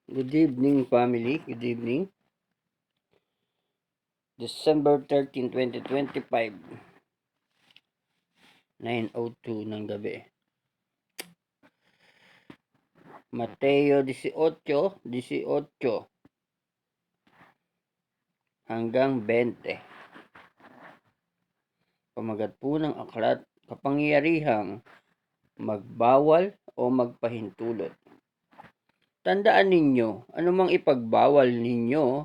Good evening, family. Good evening. December 13, 2025. 9:02 ng gabi. Mateo 18:18 hanggang 20. Pamagat po ng aklat, kapangyarihang magbawal o magpahintulot. Tandaan ninyo, anumang ipagbawal ninyo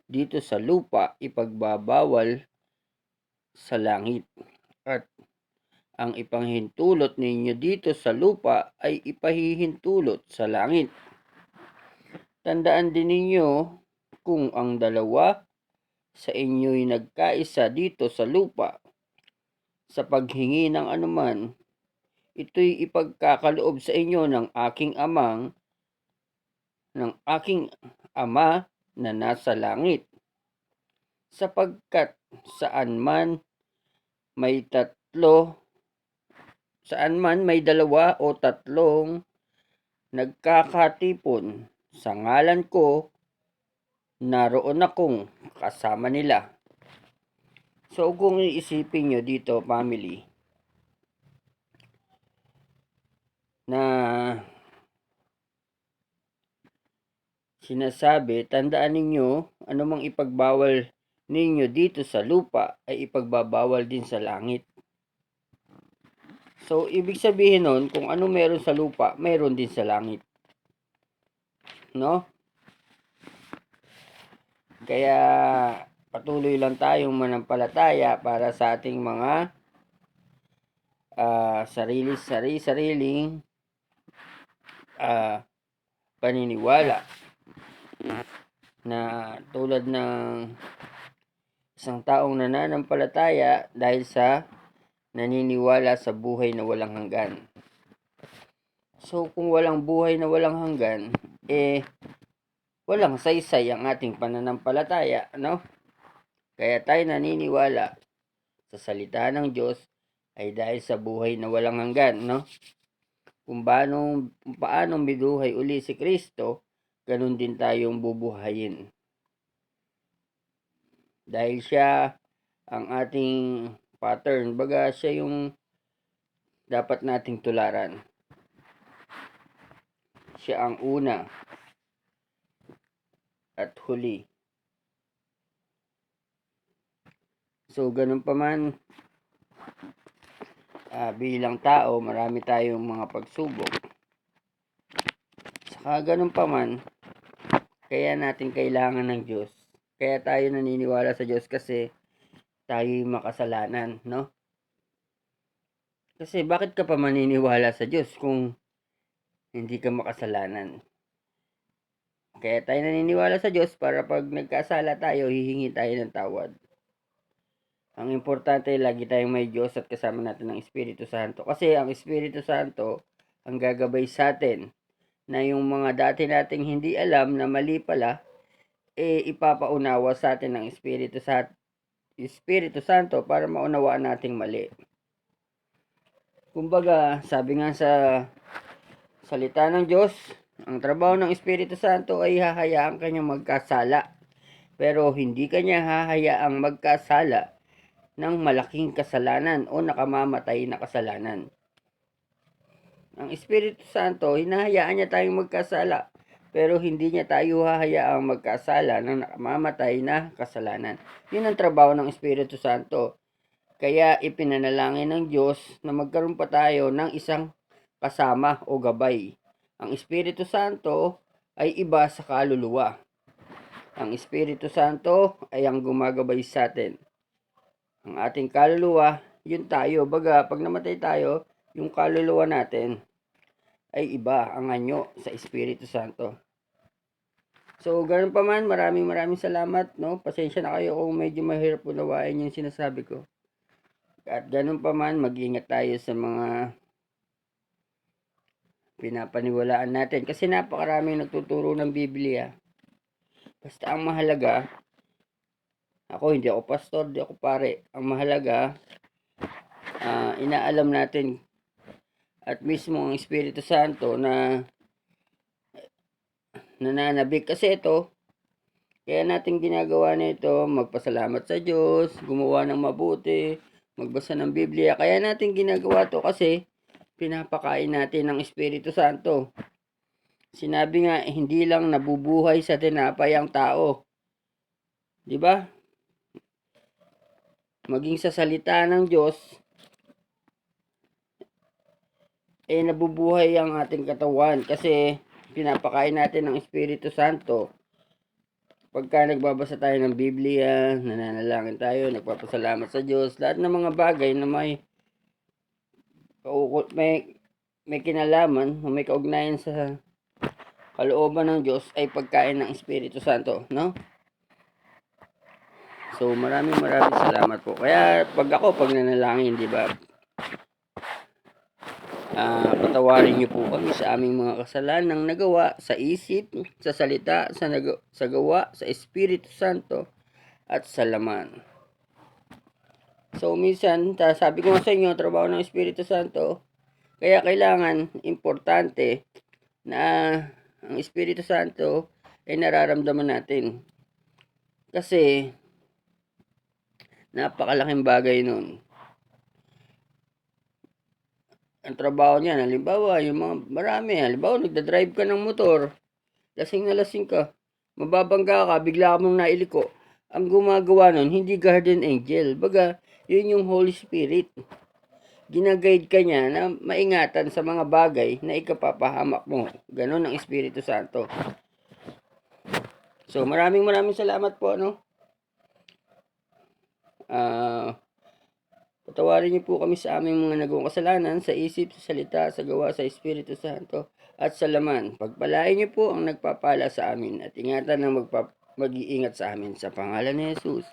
dito sa lupa, ipagbabawal sa langit. At ang ipanghintulot ninyo dito sa lupa ay ipahihintulot sa langit. Tandaan din ninyo, kung ang dalawa sa inyo'y nagkaisa dito sa lupa sa paghingi ng anuman, ito'y ipagkakaloob sa inyo ng aking ama na nasa langit. Sapagkat saan man may dalawa o tatlong nagkakatipon sa ngalan ko, naroon akong kasama nila. So kung iisipin nyo dito, family, na sinasabi, tandaan ninyo, anumang ipagbawal ninyo dito sa lupa ay ipagbabawal din sa langit. So, ibig sabihin nun, kung ano meron sa lupa, meron din sa langit. No? Kaya, patuloy lang tayong manampalataya para sa ating mga sariling paniniwala. Na tulad ng isang taong nananampalataya dahil sa naniniwala sa buhay na walang hanggan. So, kung walang buhay na walang hanggan, walang saysay ang ating pananampalataya, no? Kaya tayo naniniwala sa salita ng Diyos ay dahil sa buhay na walang hanggan, no? Kung paano binuhay uli si Kristo, ganun din tayong bubuhayin. Dahil siya ang ating pattern, baga siya yung dapat nating tularan. Siya ang una at huli. So, ganun pa man, bilang tao, marami tayong mga pagsubok. Saka ganun pa man, kaya natin kailangan ng Diyos. Kaya tayo naniniwala sa Diyos kasi tayo'y makasalanan, no? Kasi bakit ka pa maniniwala sa Diyos kung hindi ka makasalanan? Kaya tayo naniniwala sa Diyos para pag nagkasala tayo, hihingi tayo ng tawad. Ang importante, lagi tayong may Diyos at kasama natin ng Espiritu Santo. Kasi ang Espiritu Santo ang gagabay sa atin na yung mga dati nating hindi alam na mali pala, ipapaunawa sa atin ng Espiritu Santo para maunawaan nating mali. Kumbaga, sabi nga sa salita ng Diyos, ang trabaho ng Espiritu Santo ay hahayaan kanyang magkasala. Pero hindi kanya hahayaang magkasala ng malaking kasalanan o nakamamatay na kasalanan. Ang Espiritu Santo, hinahayaan niya tayong magkasala, pero hindi niya tayo hahayaang magkasala ng nakamamatay na kasalanan. Yun ang trabaho ng Espiritu Santo. Kaya ipinanalangin ng Diyos na magkaroon pa tayo ng isang kasama o gabay. Ang Espiritu Santo ay iba sa kaluluwa. Ang Espiritu Santo ay ang gumagabay sa atin. Ang ating kaluluwa, yun tayo. Baga, pag namatay tayo, yung kaluluwa natin ay iba ang anyo sa Espiritu Santo. So, ganun pa man, maraming salamat, no? Pasensya na kayo kung medyo mahirap unawain yung sinasabi ko. At ganun pa man, mag-ingat tayo sa mga pinapaniwalaan natin. Kasi napakaraming nagtuturo ng Biblia. Basta ang mahalaga, ako hindi ako pastor, hindi ako pare. Ang mahalaga, inaalam natin at mismo ang Espiritu Santo na nananabik. Kasi ito, kaya natin ginagawa na ito, magpasalamat sa Diyos, gumawa ng mabuti, magbasa ng Biblia. Kaya natin ginagawa to kasi pinapakain natin ng Espiritu Santo. Sinabi nga, hindi lang nabubuhay sa tinapay ang tao. 'Di ba? Maging sa salita ng Diyos, nabubuhay ang ating katawan kasi pinapakain natin ng Espiritu Santo. Pagka nagbabasa tayo ng Biblia, nananalangin tayo, nagpapasalamat sa Diyos, lahat ng mga bagay na may kinalaman, may kaugnayan sa kalooban ng Diyos ay pagkain ng Espiritu Santo, no? So, maraming salamat po. Kaya, pag nanalangin, di ba, patawarin niyo po kami sa aming mga kasalanang nagawa sa isip, sa salita, sa gawa, sa Espiritu Santo, at sa laman. So, minsan, sabi ko nga sa inyo, trabaho ng Espiritu Santo, kaya kailangan, importante, na ang Espiritu Santo ay nararamdaman natin. Kasi, napakalaking bagay nun. Ang trabaho niya, halimbawa, yung mga marami, halimbawa, nagdadrive ka ng motor, lasing na lasing ka, mababangga ka, bigla ka mong nailiko. Ang gumagawa nun, hindi guardian angel. Baga, yun yung Holy Spirit. Ginaguide ka niya na maingatan sa mga bagay na ikapapahamak mo. Ganon ang Espiritu Santo. So, maraming salamat po, no? Patawarin niyo po kami sa aming mga nagawang kasalanan sa isip, sa salita, sa gawa, sa Espiritu Santo, at sa laman. Pagpalain niyo po ang nagpapala sa amin at ingatan ng mag-iingat sa amin sa pangalan ni Jesus.